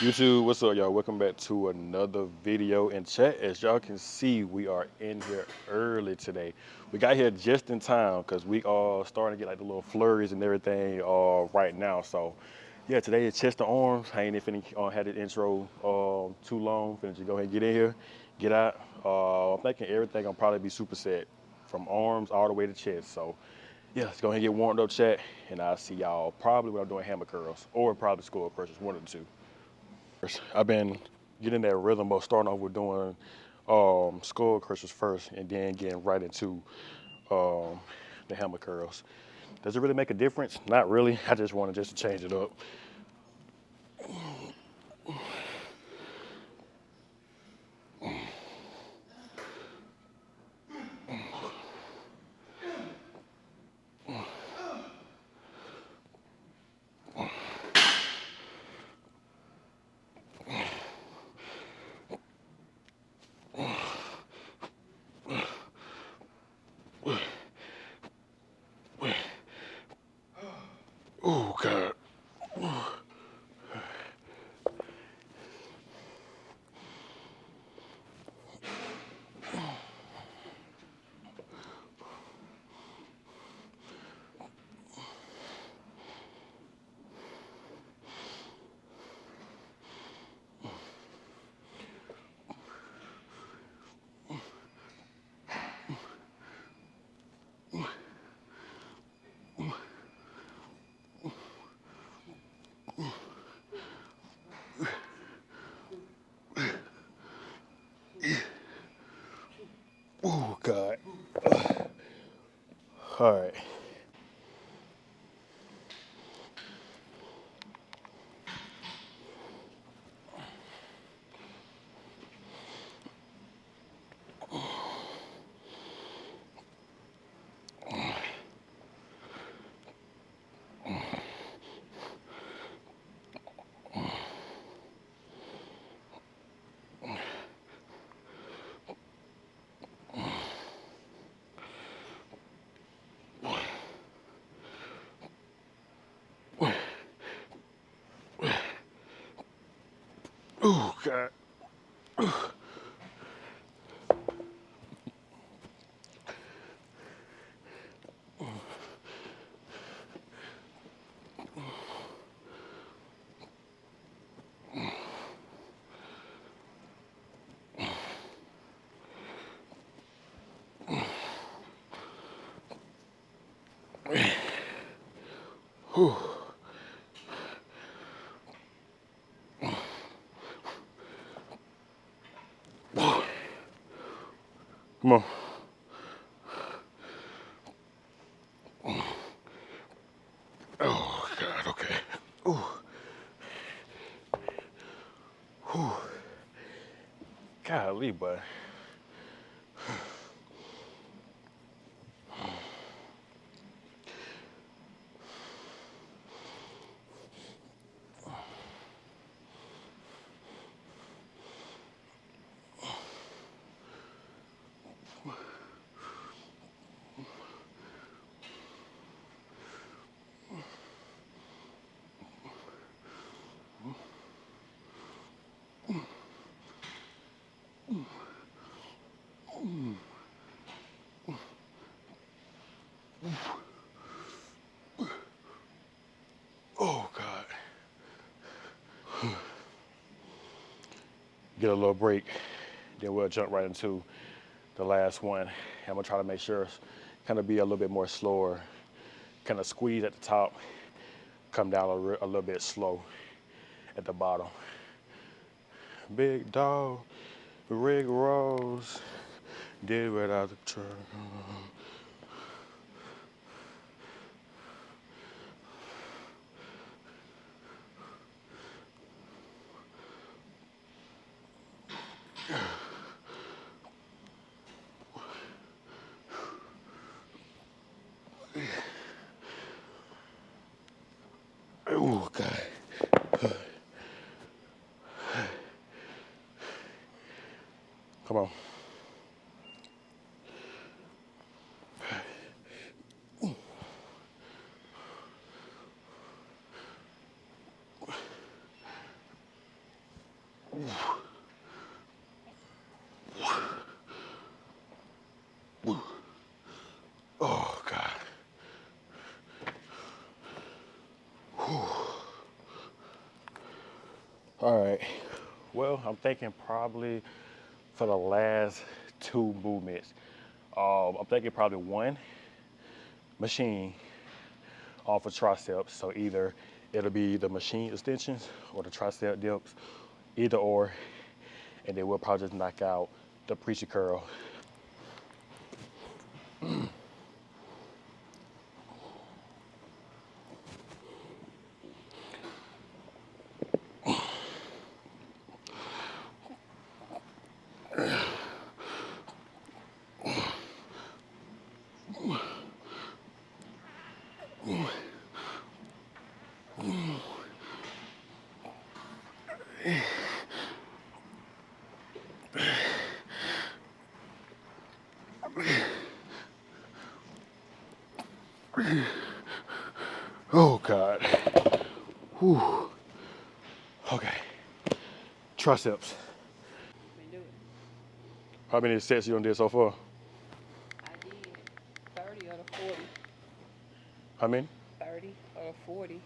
YouTube, what's up, y'all? Welcome back to another video in chat. As y'all can see, we are in here early today. We got here just in time because we are starting to get like the little flurries and everything right now. So, yeah, today is chest to arms. I ain't even had the intro too long. Finna just go ahead and get in here, get out. I'm thinking everything will probably be superset from arms all the way to chest. So, yeah, let's go ahead and get warmed up, chat, and I'll see y'all probably when I'm doing hammer curls or probably skull crushers, one of the two. I've been getting that rhythm of starting off with doing skull crushers first and then getting right into um, the hammer curls. Does it really make a difference? Not really. I just wanted just to change it up. Oh God. Oh God. All right. Oh God. Come on. Oh God. Okay. Oh. Golly, but oh God. Get a little break. Then we'll jump right into the last one. I'm gonna try to make sure it's kind of be a little bit more slower, kind of squeeze at the top, come down a little bit slow at the bottom. Big dog, Rick Rose, did without the truck. Oh God. Come on. Oh God. All right. Well, I'm thinking probably for the last two movements. I'm thinking probably one machine off of triceps. So either it'll be the machine extensions or the tricep dips, either or, and then we'll probably just knock out the preacher curl. Oh God. Whew. Okay. Triceps. Been doing. How many sets you done did so far? I did 30 or the 40. How many? 30 or 40.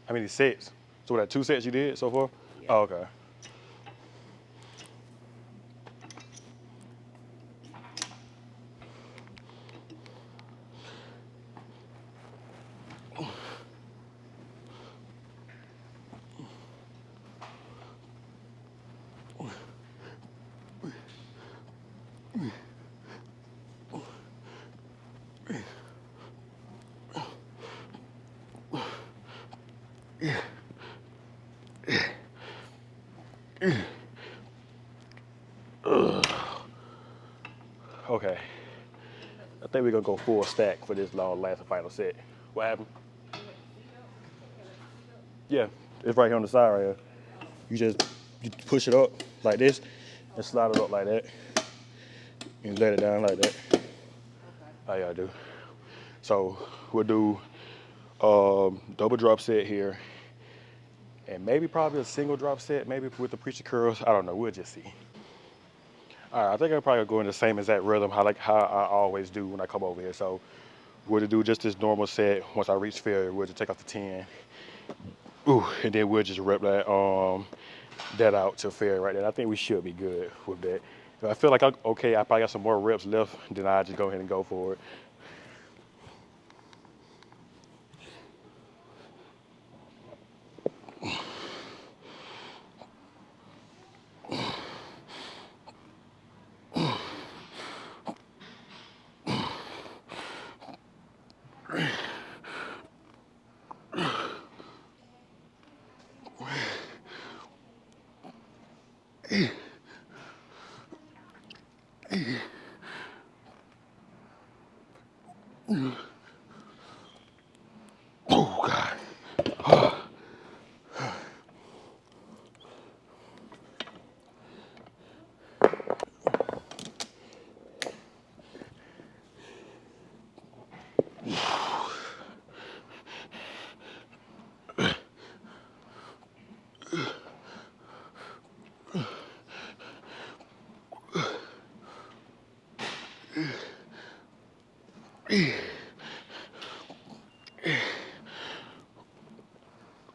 How many sets? So what, that two sets you did so far? Yeah. Oh, okay. Okay. I think we're gonna go full stack for this long last and final set. What happened? Yeah, it's right here on the side right here. You push it up like this and slide it up like that. And let it down like that. How y'all do? So we'll do double drop set here, and maybe probably a single drop set, maybe with the preacher curls. I don't know. We'll just see. All right, I think I'll probably go in the same exact rhythm, how I always do when I come over here. So we'll do just this normal set. Once I reach failure, we'll just take off the 10. Ooh, and then we'll just rep that out to failure right there. I think we should be good with that. If I feel like I'm okay, I probably got some more reps left, then I just go ahead and go for it. Oh God.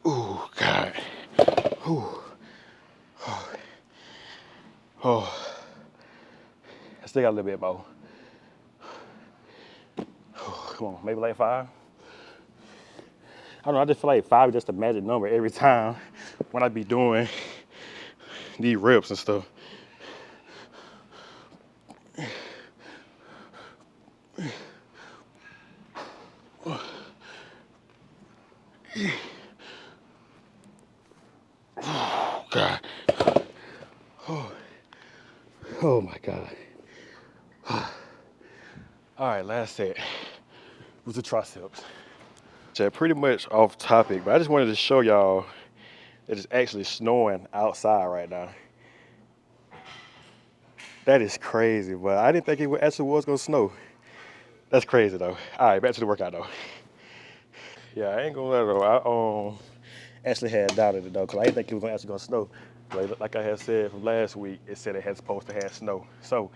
Oh God. Oh. Oh. I still got a little bit more. Oh, come on, maybe like 5. I don't know. I just feel like 5 is just a magic number every time when I be doing these reps and stuff. Oh God. Oh my God. All right, last set was the triceps. So pretty much off topic, but I just wanted to show y'all that it's actually snowing outside right now. That is crazy, but I didn't think it actually was gonna snow. That's crazy though. All right, back to the workout though. Yeah, I ain't gonna let it though. I actually had doubted it though, cause I didn't think it was actually gonna snow. Like I had said from last week, it said it had supposed to have snow. So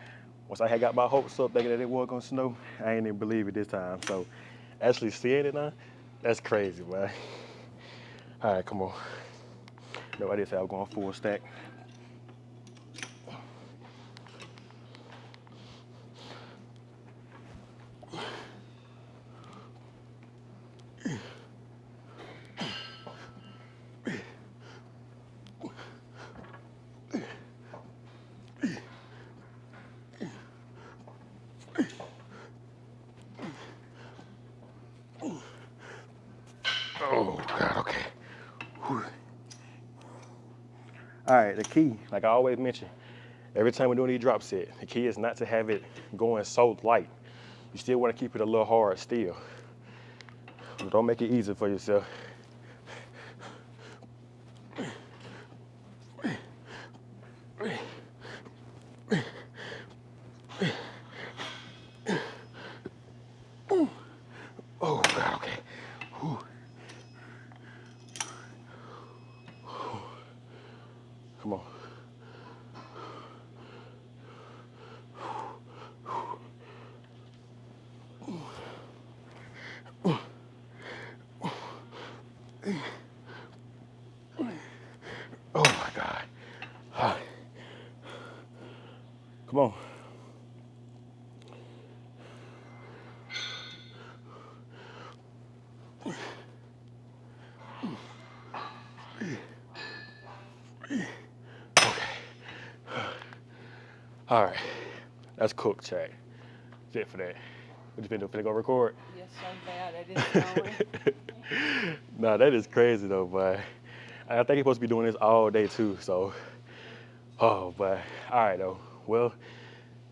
once I had got my hopes up thinking that it was gonna snow, I ain't even believe it this time. So actually seeing it now, that's crazy, man. All right, come on. No, I didn't say I was going full stack. Oh God, okay. Whew. All right, the key, like I always mention, every time we're doing these drop set, the key is not to have it going so light. You still want to keep it a little hard still. But don't make it easy for yourself. Oh God, okay. Whew. Come on. Oh my God. Ah, come on. Okay. All right. That's cooked, chat. That's it for that. What you finna go record? Yes, so bad that it's snowing. Nah, that is crazy though, boy. I think you're supposed to be doing this all day too, so. Oh, but all right though. Well,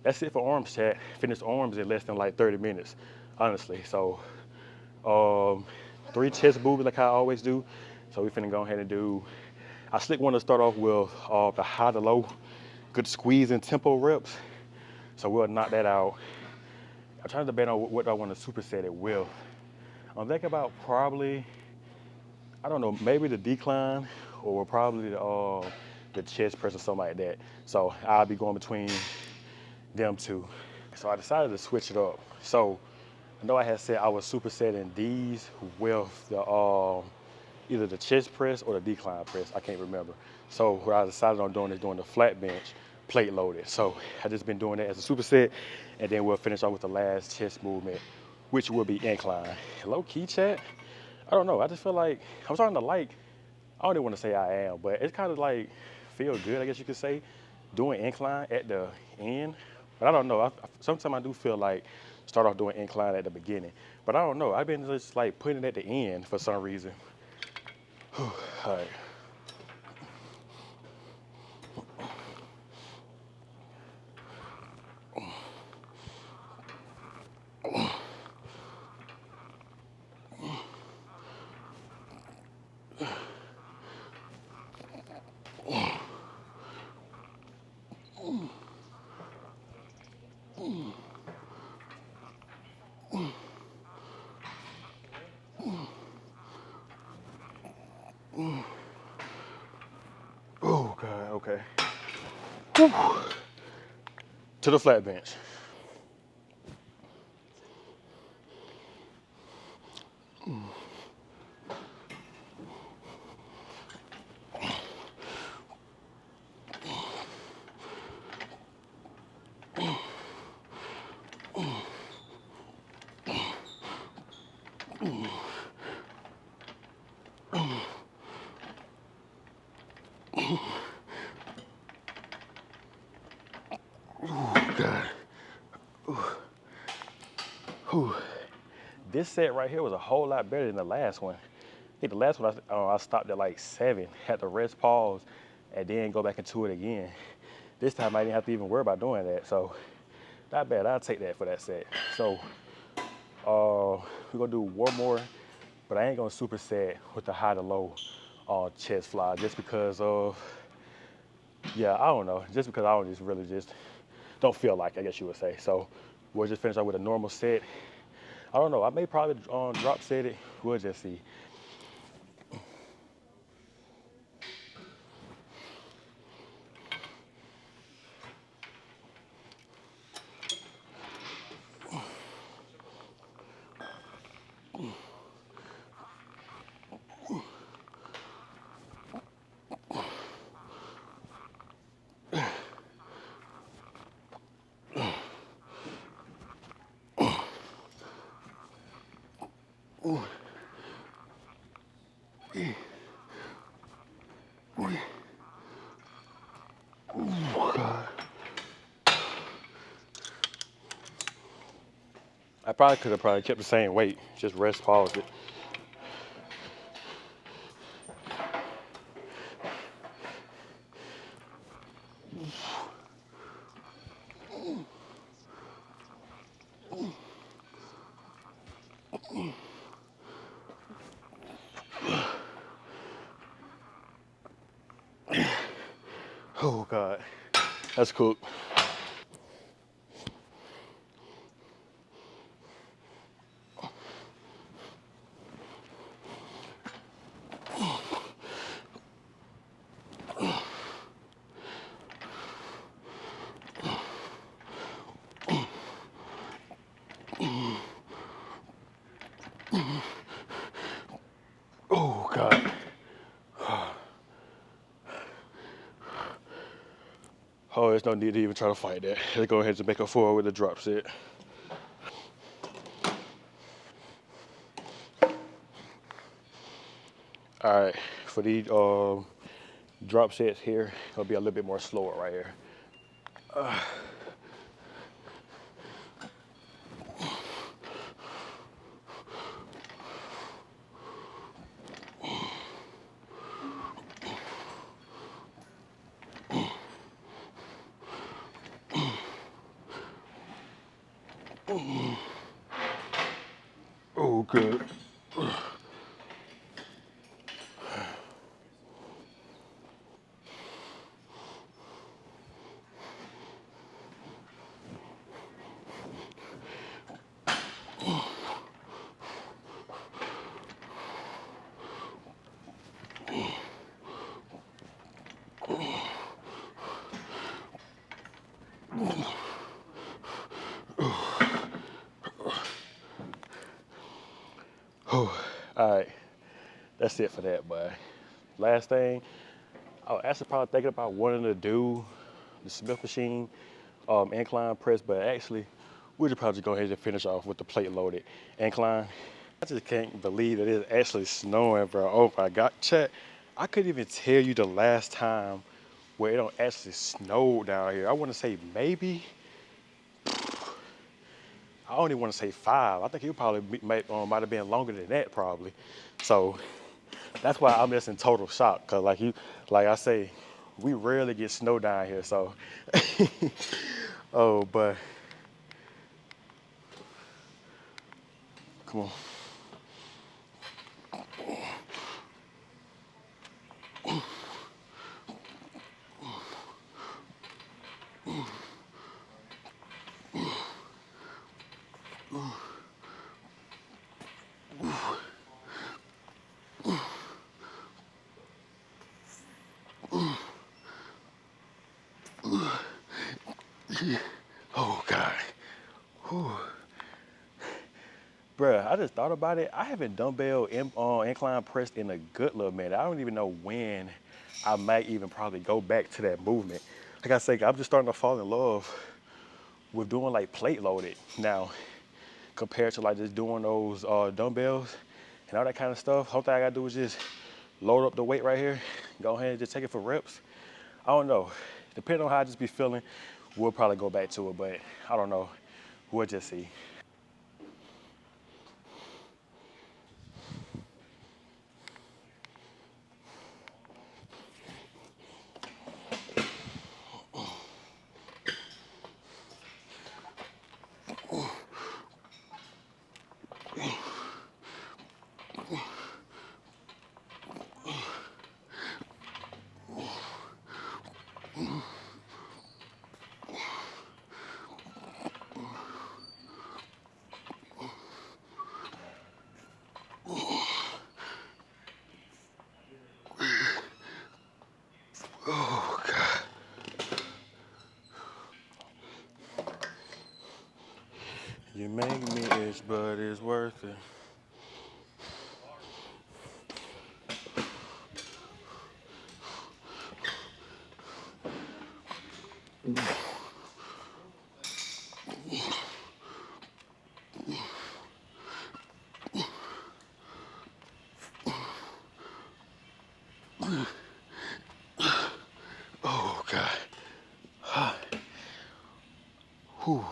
that's it for arms, chat. Finished arms in less than like 30 minutes, honestly. So, um, 3 chest movements like I always do. So we finna go ahead and do. I slick want to start off with the high to low, good squeeze and tempo reps. So we'll knock that out. I'm trying to debate on what I want to superset it with. I'm thinking about probably, I don't know, maybe the decline or probably the chest press or something like that. So I'll be going between them two. So I decided to switch it up. So I know I had said I was supersetting these with the either the chest press or the decline press. I can't remember. So what I decided on doing is doing the flat bench plate loaded. So I just been doing that as a superset, and then we'll finish off with the last chest movement, which will be incline. Low key, chat. I don't know. I just feel like I'm starting to like. I don't even want to say I am, but it's kind of like feel good, I guess you could say, doing incline at the end. But I don't know. Sometimes I do feel like start off doing incline at the beginning. But I don't know. I've been just like putting it at the end for some reason. All right. Oh God. Okay. Whew. To the flat bench. Oh God. Whew. This set right here was a whole lot better than the last one. I think the last one I stopped at like 7, had to rest, pause, and then go back into it again. This time I didn't have to even worry about doing that, so not bad. I'll take that for that set. So we're gonna do one more, but I ain't gonna superset with the high to low chest fly just because of, yeah, I don't know, just because I don't just really just don't feel like, I guess you would say. So we'll just finish out with a normal set. I don't know. I may probably drop set it. We'll just see. I probably could have probably kept the same weight, just rest, pause it. Oh God, that's cool. Oh God. Oh, there's no need to even try to fight that. Let's go ahead and make a forward with the drop set. All right, for these drop sets here, it'll be a little bit more slower right here. Oh, good. Oh, all right, that's it for that, boy. Last thing, I was actually probably thinking about wanting to do the Smith machine incline press, but actually, we should probably just go ahead and finish off with the plate loaded incline. I just can't believe that it's actually snowing, bro. Oh my God, chat. I couldn't even tell you the last time where it don't actually snow down here. I want to say maybe, I don't even want to say 5. I think it probably might have been longer than that probably. So that's why I'm just in total shock. Cause like I say, we rarely get snow down here. So, oh, but come on. Oh God. Whew. Bruh, I just thought about it. I haven't dumbbell incline pressed in a good little minute. I don't even know when I might even probably go back to that movement. Like I say, I'm just starting to fall in love with doing like plate loaded now compared to like just doing those dumbbells and all that kind of stuff. Whole thing I gotta do is just load up the weight right here, go ahead and just take it for reps. I don't know. Depending on how I just be feeling, we'll probably go back to it, but I don't know. We'll just see. You make me itch, but it's worth it. God. Whew.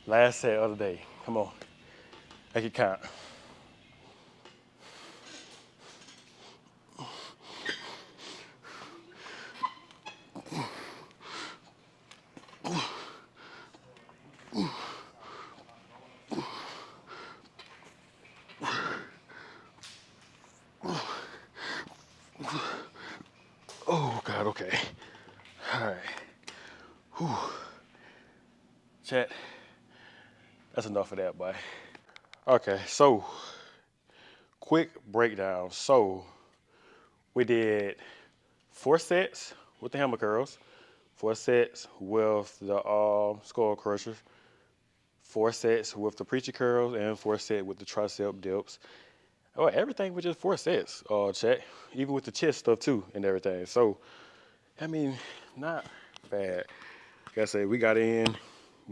Last set of the day. Come on. Make it count. Oh, God, okay. All right. Whew. Chat, that's enough of that, boy. Okay, so quick breakdown. So we did 4 sets with the hammer curls, 4 sets with the skull crushers, 4 sets with the preacher curls, and 4 sets with the tricep dips. Oh, everything was just 4 sets, chat. Even with the chest stuff too and everything. So, I mean, not bad. Like I say, we got in,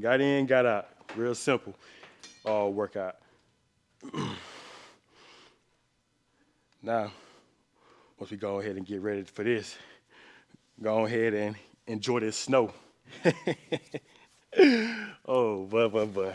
got out. Real simple workout. Now, once we go ahead and get ready for this, go ahead and enjoy this snow. Oh, boy.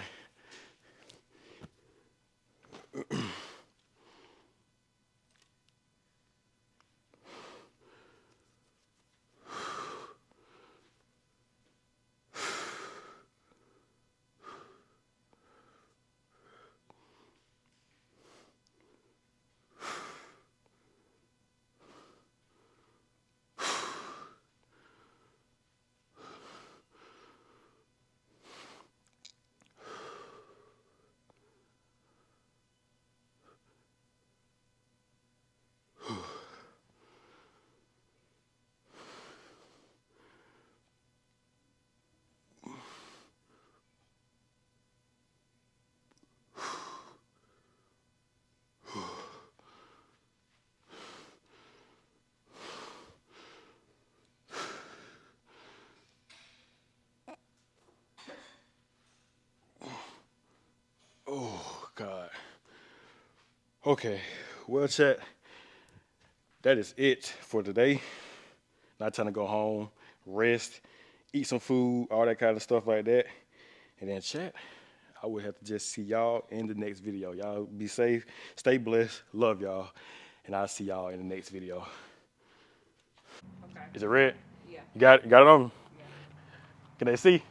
Oh, God. Okay, well, chat, that is it for today. Not trying to go home, rest, eat some food, all that kind of stuff like that. And then, chat, I would have to just see y'all in the next video. Y'all be safe, stay blessed, love y'all, and I'll see y'all in the next video. Okay. Is it red? Yeah. You got it on? Yeah. Can they see?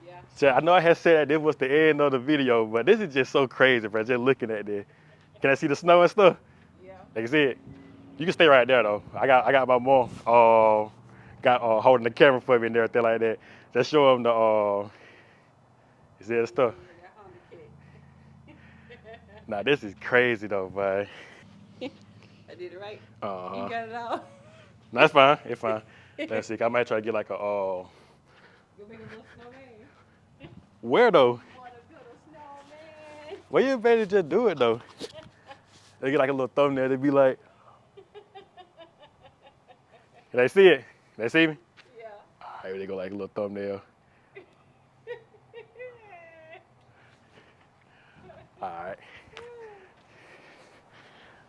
Yeah. Chat, I know I had said that this was the end of the video, but this is just so crazy, bro. Just looking at this. Can I see the snow and stuff? Yeah. They can see it. You can stay right there though. I got my mom got holding the camera for me and everything like that. Just show them the you see the stuff. Yeah, that Honda cat. Nah, this is crazy though, boy. I did it right. You Uh-huh. got it all. Nah, it's fine. It's fine. Let's see. I might try to get like a You'll make a little snowman. where though? You want to build a snowman? Where you better just do it though. They get like a little thumbnail. They be like, can they see it? Can they see me? Yeah. All right, they go like a little thumbnail. All right.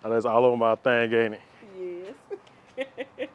Oh, that's all over my thing, ain't it? Yes.